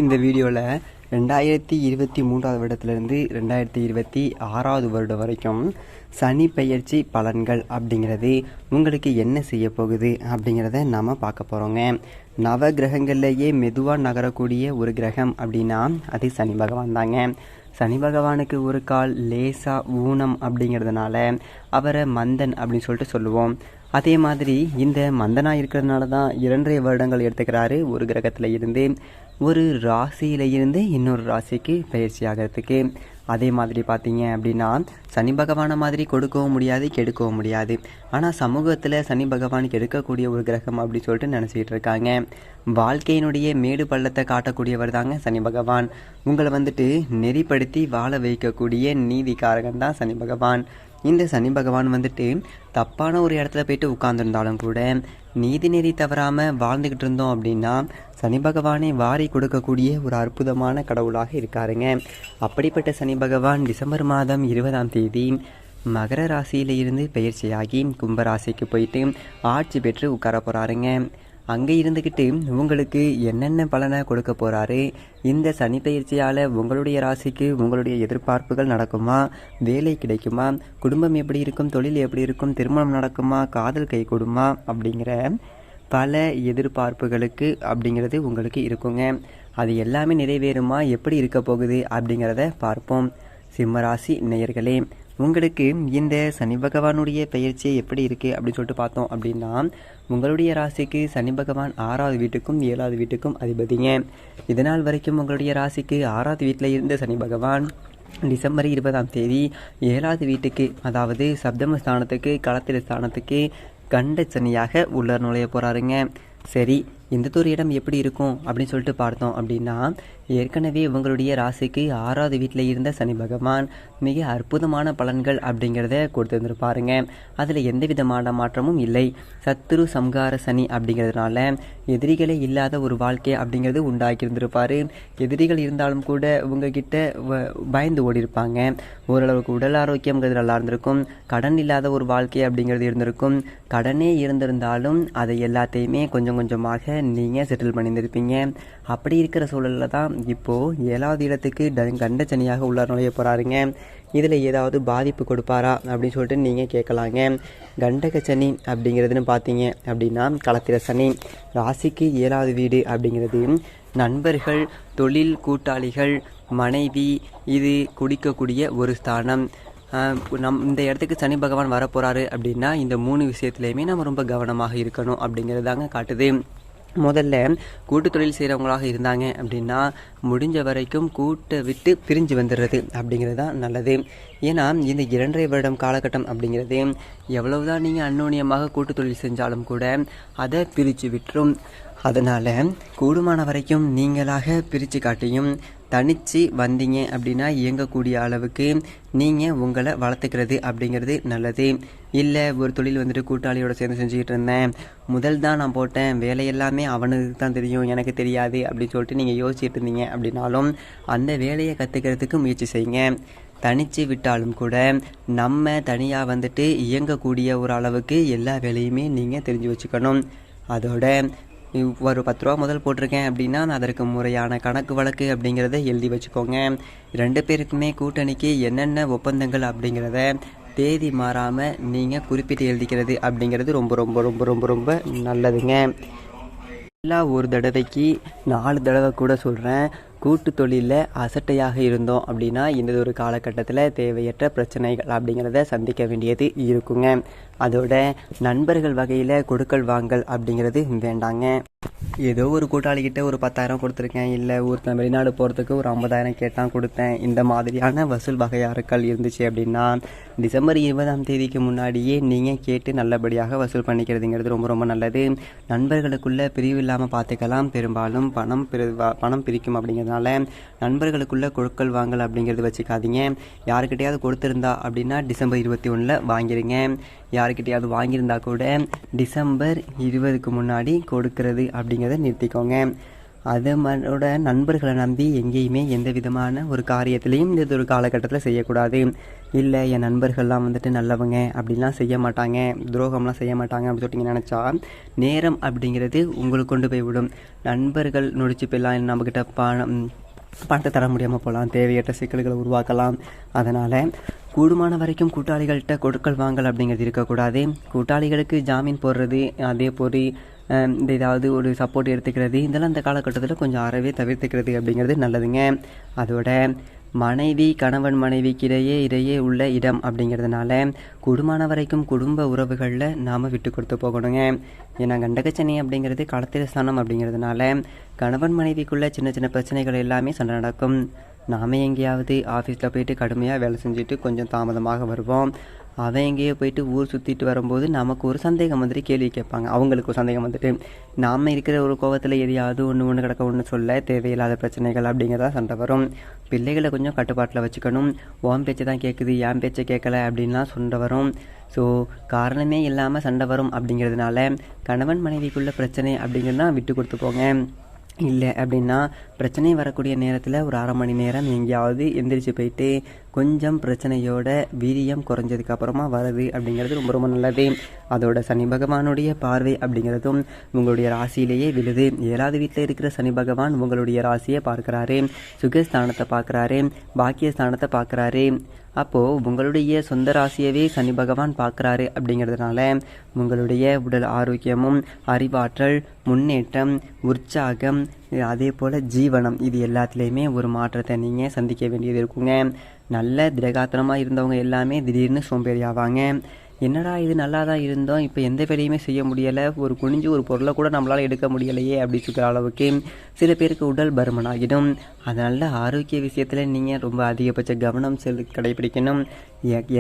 இந்த வீடியோவில் 2023 வருடத்திலிருந்து 2026 வருடம் வரைக்கும் சனி பெயர்ச்சி பலன்கள் அப்படிங்கிறது உங்களுக்கு என்ன செய்ய போகுது அப்படிங்கிறத நாம் பார்க்க போகிறோங்க. நவ கிரகங்கள்லேயே மெதுவாக நகரக்கூடிய ஒரு கிரகம் அப்படின்னா அது சனி பகவான் தாங்க. சனி பகவானுக்கு ஒரு கால் லேசாக ஊனம் அப்படிங்கிறதுனால அவரை மந்தன் அப்படின்னு சொல்லிட்டு சொல்லுவோம். அதே மாதிரி இந்த மந்தனாக இருக்கிறதுனால தான் 2.5 வருடங்கள் எடுத்துக்கிறாரு ஒரு கிரகத்தில் இருந்து ஒரு ராசியில் இருந்து இன்னொரு ராசிக்கு பயிற்சி ஆகிறதுக்கு. அதே மாதிரி பார்த்தீங்க அப்படின்னா சனி பகவானை மாதிரி கொடுக்கவும் முடியாது, கெடுக்கவும் முடியாது. ஆனால் சமூகத்தில் சனி பகவானுக்கு எடுக்கக்கூடிய ஒரு கிரகம் அப்படி சொல்லிட்டு நினச்சிக்கிட்டு இருக்காங்க. வாழ்க்கையினுடைய மேடு பள்ளத்தை காட்டக்கூடியவர் தாங்க சனி பகவான். உங்களை நெறிப்படுத்தி வாழ வைக்கக்கூடிய நீதிக்காரகன் தான் சனி பகவான். இந்த சனி பகவான் தப்பான ஒரு இடத்துல போயிட்டு உட்கார்ந்துருந்தாலும் கூட நீதி நெறி தவறாமல் வாழ்ந்துக்கிட்டு இருந்தோம் அப்படின்னா சனி பகவானை வாரி கொடுக்கக்கூடிய ஒரு அற்புதமான கடவுளாக இருக்காருங்க. அப்படிப்பட்ட சனி பகவான் டிசம்பர் மாதம் 20ஆம் தேதி மகர ராசியில் இருந்து பயிற்சியாகி கும்பராசிக்கு போயிட்டு ஆட்சி பெற்று உட்கார போகிறாருங்க. அங்கே இருந்துக்கிட்டு உங்களுக்கு என்னென்ன பலனை கொடுக்க போகிறாரு, இந்த சனி பயிற்சியால் உங்களுடைய ராசிக்கு உங்களுடைய எதிர்பார்ப்புகள் நடக்குமா, வேலை கிடைக்குமா, குடும்பம் எப்படி இருக்கும், தொழில் எப்படி இருக்கும், திருமணம் நடக்குமா, காதல் கை கொடுமா அப்படிங்கிற பல எதிர்பார்ப்புகளுக்கு அப்படிங்கிறது உங்களுக்கு இருக்குங்க. அது எல்லாமே நிறைவேறுமா, எப்படி இருக்க போகுது அப்படிங்கிறத பார்ப்போம். சிம்மராசி நேயர்களே, உங்களுக்கு இந்த சனி பகவானுடைய பயிற்சி எப்படி இருக்குது அப்படின்னு சொல்லிட்டு பார்த்தோம் அப்படின்னா உங்களுடைய ராசிக்கு சனி பகவான் 6வது வீட்டுக்கும் 7வது வீட்டுக்கும் அதிபதிங்க. இதனால் வரைக்கும் உங்களுடைய ராசிக்கு 6வது வீட்டில் இருந்த சனி பகவான் டிசம்பர் 20ஆம் தேதி 7வது வீட்டுக்கு, அதாவது சப்தம ஸ்தானத்துக்கு, களத்திர ஸ்தானத்துக்கு கண்ட சனியாக உள்ள நுழைய போகிறாருங்க. சரி, இந்த ஒரு இடம் எப்படி இருக்கும் அப்படின்னு சொல்லிட்டு பார்த்தோம் அப்படின்னா ஏற்கனவே உங்களுடைய ராசிக்கு 6வது வீட்டில் இருந்த சனி பகவான் மிக அற்புதமான பலன்கள் அப்படிங்கிறத கொடுத்துருந்துருப்பாருங்க. அதில் எந்த விதமான மாற்றமும் இல்லை. சத்துரு சம்கார சனி அப்படிங்கிறதுனால எதிரிகளே இல்லாத ஒரு வாழ்க்கை அப்படிங்கிறது உண்டாக்கி இருந்திருப்பாரு. எதிரிகள் இருந்தாலும் கூட உங்ககிட்ட பயந்து ஓடி இருப்பாங்க. ஓரளவுக்கு உடல் ஆரோக்கியங்கிறது நல்லா இருந்திருக்கும். கடன் இல்லாத ஒரு வாழ்க்கை அப்படிங்கிறது இருந்திருக்கும். கடனே இருந்திருந்தாலும் அதை எல்லாத்தையுமே கொஞ்சம் கொஞ்சமாக நீங்கள் செட்டில் பண்ணியிருப்பீங்க. அப்படி இருக்கிற சூழலில் தான் இப்போது 7வது இடத்துக்கு கண்ட சனியாக உள்ள நுழைய போகிறாருங்க. இதில் ஏதாவது பாதிப்பு கொடுப்பாரா அப்படின்னு சொல்லிட்டு நீங்கள் கேட்கலாங்க. கண்டக சனி அப்படிங்கிறதுன்னு பார்த்தீங்க அப்படின்னா களத்திர சனி. ராசிக்கு 7வது வீடு அப்படிங்கிறது நண்பர்கள், தொழில் கூட்டாளிகள், மனைவி, இது குடிக்கக்கூடிய ஒரு ஸ்தானம். இந்த இடத்துக்கு சனி பகவான் வரப்போகிறாரு அப்படின்னா இந்த 3 விஷயத்துலையுமே நம்ம ரொம்ப கவனமாக இருக்கணும் அப்படிங்கிறது தாங்க காட்டுது. முதல்ல கூட்டு தொழில் செய்கிறவங்களாக இருந்தாங்க அப்படின்னா முடிஞ்ச வரைக்கும் கூட்டை விட்டு பிரிஞ்சு வந்துடுறது அப்படிங்கிறது தான் நல்லது. ஏன்னா இந்த 2.5 வருடம் காலகட்டம் அப்படிங்கிறது எவ்வளவுதான் நீங்கள் அந்யோன்யமாக கூட்டு தொழில் செஞ்சாலும் கூட அதை பிரித்து விட்டுரும். அதனால் கூடுமான வரைக்கும் நீங்களாக பிரித்து காட்டியும் தனித்து வந்தீங்க அப்படின்னா இயங்கக்கூடிய அளவுக்கு நீங்கள் உங்களை வளர்த்துக்கிறது அப்படிங்கிறது நல்லது. இல்லை ஒரு தொழில் கூட்டாளியோட சேர்ந்து செஞ்சுக்கிட்டு இருந்தேன், முதல் தான் நான் போட்டேன், வேலை எல்லாமே அவனுக்கு தான் தெரியும், எனக்கு தெரியாது அப்படின்னு சொல்லிட்டு நீங்கள் யோசிச்சுட்டு இருந்தீங்க அப்படின்னாலும் அந்த வேலையை கற்றுக்கிறதுக்கு முயற்சி செய்யுங்க. தனித்து விட்டாலும் கூட நம்ம தனியாக இயங்கக்கூடிய ஒரு அளவுக்கு எல்லா வேலையுமே நீங்கள் தெரிஞ்சு வச்சுக்கணும். அதோட ஒரு 10 ரூபா முதல் போட்டிருக்கேன் அப்படின்னா அதற்கு முறையான கணக்கு வழக்கு அப்படிங்கிறத எழுதி வச்சுக்கோங்க. 2 பேருக்குமே கூட்டணிக்கு என்னென்ன ஒப்பந்தங்கள் அப்படிங்கிறத தேதி மாறாமல் நீங்கள் குறிப்பிட்டு எழுதிக்கிறது அப்படிங்கிறது ரொம்ப ரொம்ப ரொம்ப ரொம்ப ரொம்ப நல்லதுங்க. எல்லாம் ஒரு தடவைக்கு 4 தடவை கூட சொல்கிறேன். கூட்டு தொழிலில் அசட்டையாக இருந்தோம் அப்படின்னா இந்த ஒரு காலகட்டத்தில் தேவையற்ற பிரச்சனைகள் அப்படிங்கிறத சந்திக்க வேண்டியது இருக்குங்க. அதோட நண்பர்கள் வகையில் கொடுக்கல் வாங்கல் அப்படிங்கிறது வேண்டாங்க. ஏதோ ஒரு கூட்டாளிகிட்ட ஒரு 10,000 கொடுத்துருக்கேன், இல்லை ஒருத்தன் வெளிநாடு போகிறதுக்கு ஒரு 50,000 கேட்டான் கொடுத்தேன், இந்த மாதிரியான வசூல் வகையாறுக்கள் இருந்துச்சு அப்படின்னா டிசம்பர் 20ஆம் தேதிக்கு முன்னாடியே நீங்கள் கேட்டு நல்லபடியாக வசூல் பண்ணிக்கிறதுங்கிறது ரொம்ப ரொம்ப நல்லது. நண்பர்களுக்குள்ளே பிரிவு இல்லாமல் பார்த்துக்கலாம். பெரும்பாலும் பணம் பிரிக்கும் அப்படிங்கிறதுனால நண்பர்களுக்குள்ளே கொடுக்கல் வாங்கல் அப்படிங்கிறது வச்சுக்காதீங்க. யாருக்கிட்டையாவது கொடுத்துருந்தா அப்படின்னா டிசம்பர் 21 வாங்கிடுங்க. யாருக்கிட்டையாவது வாங்கியிருந்தா கூட டிசம்பர் 20க்கு முன்னாடி கொடுக்கறது அப்படிங்கிறத நிறுத்திக்கோங்க. அதோட நண்பர்களை நம்பி எங்கேயுமே எந்த விதமான ஒரு காரியத்திலையும் இந்த ஒரு காலகட்டத்தில் செய்யக்கூடாது. இல்லை என் நண்பர்கள்லாம் வந்துட்டு நல்லவங்க அப்படிலாம் செய்ய மாட்டாங்க, துரோகம்லாம் செய்ய மாட்டாங்க அப்படின்னு சொல்லிட்டு நீங்கள் நினச்சா நேரம் அப்படிங்கிறது உங்களுக்கு கொண்டு போய் விடும். நண்பர்கள் நொடிச்சு போயிடலாம், நம்மக்கிட்ட பணத்தை தர முடியாமல் போகலாம், தேவையற்ற சிக்கல்களை உருவாக்கலாம். அதனால் கூடுமான வரைக்கும் கூட்டாளிகள்கிட்ட கொடுக்கல் வாங்கல் அப்படிங்கிறது இருக்கக்கூடாது. கூட்டாளிகளுக்கு ஜாமீன் போடுறது, அதே போல் இந்த ஏதாவது ஒரு சப்போர்ட் எடுத்துக்கிறது, இதெல்லாம் இந்த காலகட்டத்தில் கொஞ்சம் அறவே தவிர்த்துக்கிறது அப்படிங்கிறது நல்லதுங்க. அதோட கணவன் மனைவிக்கு இடையே உள்ள இடம் அப்படிங்கிறதுனால கூடுமான வரைக்கும் குடும்ப உறவுகளில் நாம் விட்டு கொடுத்து போகணுங்க. ஏன்னா கண்டகச்சனி அப்படிங்கிறது களத்திர ஸ்தானம் அப்படிங்கிறதுனால கணவன் மனைவிக்குள்ளே சின்ன சின்ன பிரச்சனைகள் எல்லாமே சண்டை நடக்கும். நாம் எங்கேயாவது ஆஃபீஸில் போயிட்டு கடுமையாக வேலை செஞ்சுட்டு கொஞ்சம் தாமதமாக வருவோம். அவன் எங்கேயோ போயிட்டு ஊர் சுற்றிட்டு வரும்போது நமக்கு ஒரு சந்தேகம் வந்துட்டு கேள்வி கேட்பாங்க. அவங்களுக்கு ஒரு சந்தேகம் வந்துட்டு நாம் இருக்கிற ஒரு கோவத்தில் எதையாவது ஒன்று கிடக்க ஒன்று சொல்ல தேவையில்லாத பிரச்சனைகள் அப்படிங்கிறதா சண்டை வரும். பிள்ளைகளை கொஞ்சம் கட்டுப்பாட்டில் வச்சுக்கணும். ஓம் பேச்சை தான் கேட்குது, என் பேச்சை கேட்கல அப்படின்லாம் சண்டை வரும். ஸோ காரணமே இல்லாமல் சண்டை வரும். அப்படிங்கிறதுனால கணவன் மனைவிக்குள்ள பிரச்சனை அப்படிங்கிறதுனா விட்டு கொடுத்து போங்க. இல்லை அப்படின்னா பிரச்சனை வரக்கூடிய நேரத்தில் ஒரு அரை மணி நேரம் எங்கேயாவது எந்திரிச்சு போயிட்டு கொஞ்சம் பிரச்சனையோட வீரியம் குறைஞ்சதுக்கப்புறமா வருது அப்படிங்கிறது ரொம்ப ரொம்ப நல்லது. அதோட சனி பகவானுடைய பார்வை அப்படிங்கிறதும் உங்களுடைய ராசியிலேயே விழுது. 7வது வீட்டில் இருக்கிற சனி பகவான் உங்களுடைய ராசியை பார்க்குறாரு, சுகஸ்தானத்தை பார்க்குறாரு, பாக்கியஸ்தானத்தை பார்க்குறாரு. அப்போது உங்களுடைய சொந்த ராசியவே சனி பகவான் பார்க்குறாரு. அப்படிங்கிறதுனால உங்களுடைய உடல் ஆரோக்கியமும் அறிவாற்றல், முன்னேற்றம், உற்சாகம், அதே போல் ஜீவனம், இது எல்லாத்துலேயுமே ஒரு மாற்றத்தை நீங்கள் சந்திக்க வேண்டியது இருக்குங்க. நல்ல திடகாத்திரமாக இருந்தவங்க எல்லாமே திடீர்னு சோம்பேறி ஆவாங்க. என்னடா இது நல்லா தான் இருந்தோம், இப்போ எந்த வேலையுமே செய்ய முடியலை, ஒரு குனிஞ்சு ஒரு பொருளை கூட நம்மளால் எடுக்க முடியலையே அப்படி சொல்கிற அளவுக்கு சில பேருக்கு உடல் பருமனாகிடும். அதனால் ஆரோக்கிய விஷயத்தில் நீங்கள் ரொம்ப அதிகபட்ச கவனம் கடைபிடிக்கணும்.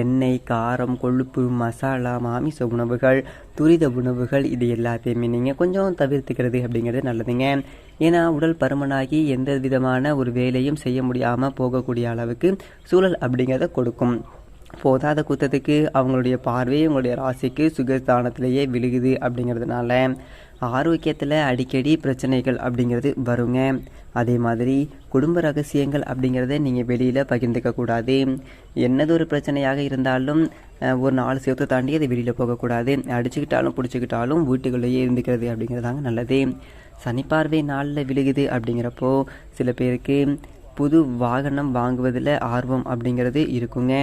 எண்ணெய், காரம், கொழுப்பு, மசாலா, மாமிச உணவுகள், துரித உணவுகள், இது எல்லாத்தையுமே நீங்கள் கொஞ்சம் தவிர்த்துக்கிறது அப்படிங்கிறது நல்லதுங்க. ஏன்னா உடல் பருமனாகி எந்த விதமான ஒரு வேலையும் செய்ய முடியாமல் போகக்கூடிய அளவுக்கு சூழல் அப்படிங்கிறத கொடுக்கும். போதாத குத்தத்துக்கு அவங்களுடைய பார்வை உங்களுடைய ராசிக்கு சுகஸ்தானத்திலேயே விழுகுது. அப்படிங்கிறதுனால ஆரோக்கியத்தில் அடிக்கடி பிரச்சனைகள் அப்படிங்கிறது வருங்க. அதே மாதிரி குடும்ப ரகசியங்கள் அப்படிங்கிறத நீங்கள் வெளியில் பகிர்ந்துக்கக்கூடாது. என்னதொரு பிரச்சனையாக இருந்தாலும் ஒரு 4 செவத்தை தாண்டி அதை வெளியில் போகக்கூடாது. அடிச்சுக்கிட்டாலும் பிடிச்சிக்கிட்டாலும் வீட்டுக்குள்ளேயே இருந்துக்கிறது அப்படிங்கிறதாங்க நல்லது. சனிப்பார்வை நாளில் விழுகுது அப்படிங்கிறப்போ சில பேருக்கு புது வாகனம் வாங்குவதில் ஆர்வம் அப்படிங்கிறது இருக்குங்க.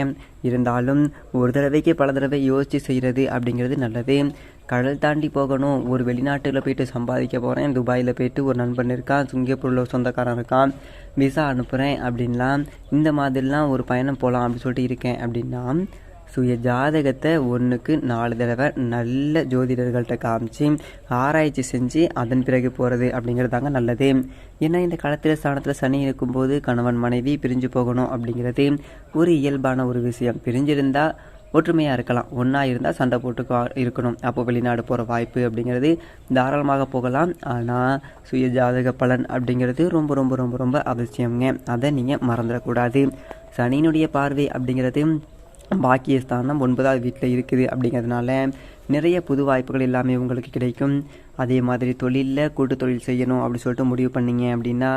இருந்தாலும் ஒரு தடவைக்கு பல தடவை யோசித்து செய்கிறது அப்படிங்கிறது நல்லது. கடல் தாண்டி போகணும், ஒரு வெளிநாட்டில் போயிட்டு சம்பாதிக்க போகிறேன், துபாயில் போயிட்டு ஒரு நண்பன் இருக்கான், சிங்கப்பூரில் சொந்தக்காரன் இருக்கான், விசா அனுப்புகிறேன் அப்படின்லாம், இந்த மாதிரிலாம் ஒரு பயணம் போகலாம் அப்படின்னு சொல்லிட்டு இருக்கேன் அப்படின்னா சுய ஜாதகத்தை 1க்கு 4 தடவை நல்ல ஜோதிடர்கள்ட்ட காமிச்சு ஆராய்ச்சி செஞ்சு அதன் பிறகு போகிறது அப்படிங்கிறதாங்க நல்லது. ஏன்னா இந்த காலத்தில் ஸ்தானத்தில் சனி இருக்கும்போது கணவன் மனைவி பிரிஞ்சு போகணும் அப்படிங்கிறது ஒரு இயல்பான ஒரு விஷயம். பிரிஞ்சிருந்தால் ஒற்றுமையாக இருக்கலாம், ஒன்றா இருந்தால் சண்டை போட்டு இருக்கணும். அப்போ வெளிநாடு போகிற வாய்ப்பு அப்படிங்கிறது தாராளமாக போகலாம். ஆனால் சுய ஜாதக பலன் அப்படிங்கிறது ரொம்ப ரொம்ப ரொம்ப ரொம்ப அவசியங்க. அதை நீங்கள் மறந்துடக்கூடாது. சனியினுடைய பார்வை அப்படிங்கிறது பாக்கியஸ்தானம் 9வது வீட்டில் இருக்குது. அப்படிங்கிறதுனால நிறைய புது வாய்ப்புகள் எல்லாமே உங்களுக்கு கிடைக்கும். அதே மாதிரி தொழிலில் கூட்டு தொழில் செய்யணும் அப்படி சொல்லிட்டு முடிவு பண்ணிங்க அப்படின்னா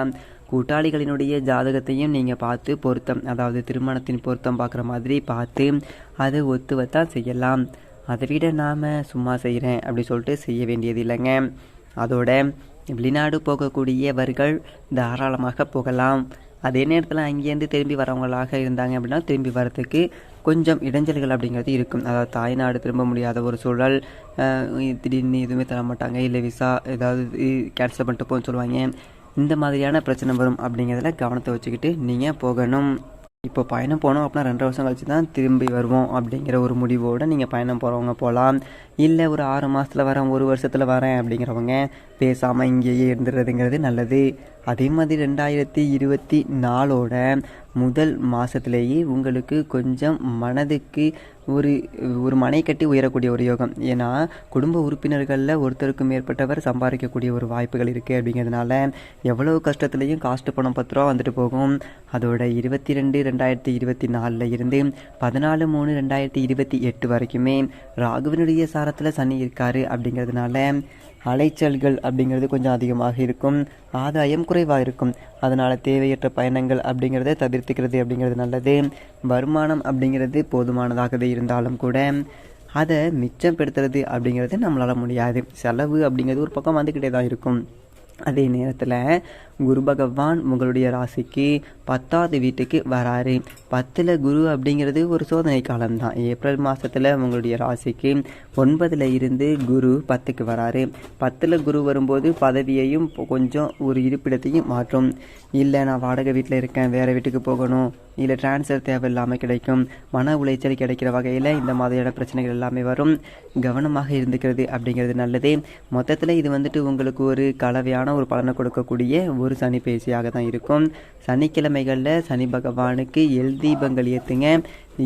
கூட்டாளிகளினுடைய ஜாதகத்தையும் நீங்கள் பார்த்து பொருத்தம், அதாவது திருமணத்தின் பொருத்தம் பார்க்குற மாதிரி பார்த்து அது ஒத்துவத்தான் செய்யலாம். அதை விட நாம் சும்மா செய்கிறேன் அப்படி சொல்லிட்டு செய்ய வேண்டியது இல்லைங்க. அதோட வெளிநாடு போகக்கூடியவர்கள் தாராளமாக போகலாம். அதே நேரத்தில் அங்கேருந்து திரும்பி வரவங்களாக இருந்தாங்க அப்படின்னா திரும்பி வரத்துக்கு கொஞ்சம் இடைஞ்சல்கள் அப்படிங்கிறது இருக்கும். அதாவது தாய்நாடு திரும்ப முடியாத ஒரு சூழல், திடீர்னு எதுவுமே தர மாட்டாங்க, இல்லை விசா ஏதாவது கேன்சல் பண்ணிட்டு போன்னு சொல்லுவாங்க. இந்த மாதிரியான பிரச்சனை வரும். அப்படிங்கிறதுல கவனத்தை வச்சுக்கிட்டு நீங்கள் போகணும். இப்போ பயணம் போனோம் அப்படின்னா 2 வருஷம் கழிச்சு தான் திரும்பி வருவோம் அப்படிங்கிற ஒரு முடிவோடு நீங்கள் பயணம் போகிறவங்க போகலாம். இல்லை ஒரு 6 மாதத்தில் வரேன், 1 வருஷத்தில் வரேன் அப்படிங்கிறவங்க பேசாமல் இங்கேயே இருந்துடுறதுங்கிறது நல்லது. அதே மாதிரி 2024ஓட முதல் மாதத்துலேயே உங்களுக்கு கொஞ்சம் மனதுக்கு ஒரு மனை கட்டி உயரக்கூடிய ஒரு யோகம். ஏன்னா குடும்ப உறுப்பினர்களில் ஒருத்தருக்கு மேற்பட்டவர் சம்பாதிக்கக்கூடிய ஒரு வாய்ப்புகள் இருக்குது. அப்படிங்கிறதுனால எவ்வளோ கஷ்டத்துலேயும் காஸ்ட் பணம் 10 ரூபா வந்துட்டு போகும். அதோட 22/2024 இருந்து 14/3/2028 வரைக்குமே ராகுவினுடைய சாரத்தில் சனி இருக்காரு. அப்படிங்கிறதுனால அலைச்சல்கள் அப்படிங்கிறது கொஞ்சம் அதிகமாக இருக்கும், ஆதாயம் குறைவாக இருக்கும். அதனால் தேவையற்ற பயணங்கள் அப்படிங்கிறத தவிர்த்துக்கிறது அப்படிங்கிறது நல்லது. வருமானம் அப்படிங்கிறது போதுமானதாகவே இருந்தாலும் கூட அதை மிச்சப்படுத்துறது அப்படிங்கிறது நம்மளால் முடியாது. செலவு அப்படிங்கிறது ஒரு பக்கம் வந்துக்கிட்டே தான் இருக்கும். அதே நேரத்தில் குரு பகவான் உங்களுடைய ராசிக்கு 10வது வீட்டுக்கு வராரு. 10ல் குரு அப்படிங்கிறது ஒரு சோதனை காலம்தான். ஏப்ரல் மாதத்தில் உங்களுடைய ராசிக்கு 9ல் இருந்து குரு 10க்கு வராரு. 10ல் குரு வரும்போது பதவியையும் கொஞ்சம் ஒரு இருப்பிடத்தையும் மாற்றும். இல்லை நான் வாடகை வீட்டில் இருக்கேன், வேறு வீட்டுக்கு போகணும், இல்லை டிரான்ஸ்ஃபர் தேவையில்லாமல் கிடைக்கும், மன உளைச்சல் கிடைக்கிற வகையில் இந்த மாதிரியான பிரச்சனைகள் எல்லாமே வரும். கவனமாக இருந்துக்கிறது அப்படிங்கிறது நல்லது. மொத்தத்தில் இது உங்களுக்கு ஒரு கலவையான ஒரு பலனை கொடுக்கக்கூடிய ஒரு சனி பயிற்சியாக தான் இருக்கும். சனிக்கிழமைகளில் சனி பகவானுக்கு எல் தீபங்கள் ஏற்றுங்க.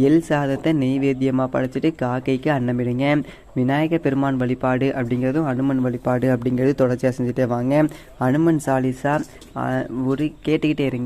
எல் சாதத்தை நெய்வேத்தியமாக படைச்சிட்டு காக்கைக்கு அன்னமிடுங்க. விநாயகர் பெருமான் வழிபாடு அப்படிங்கிறதும் அனுமன் வழிபாடு அப்படிங்கிறது தொடர்ச்சியாக செஞ்சுட்டே வாங்க. அனுமன் சாலிசா ஒரு கேட்டுக்கிட்டே இருங்க.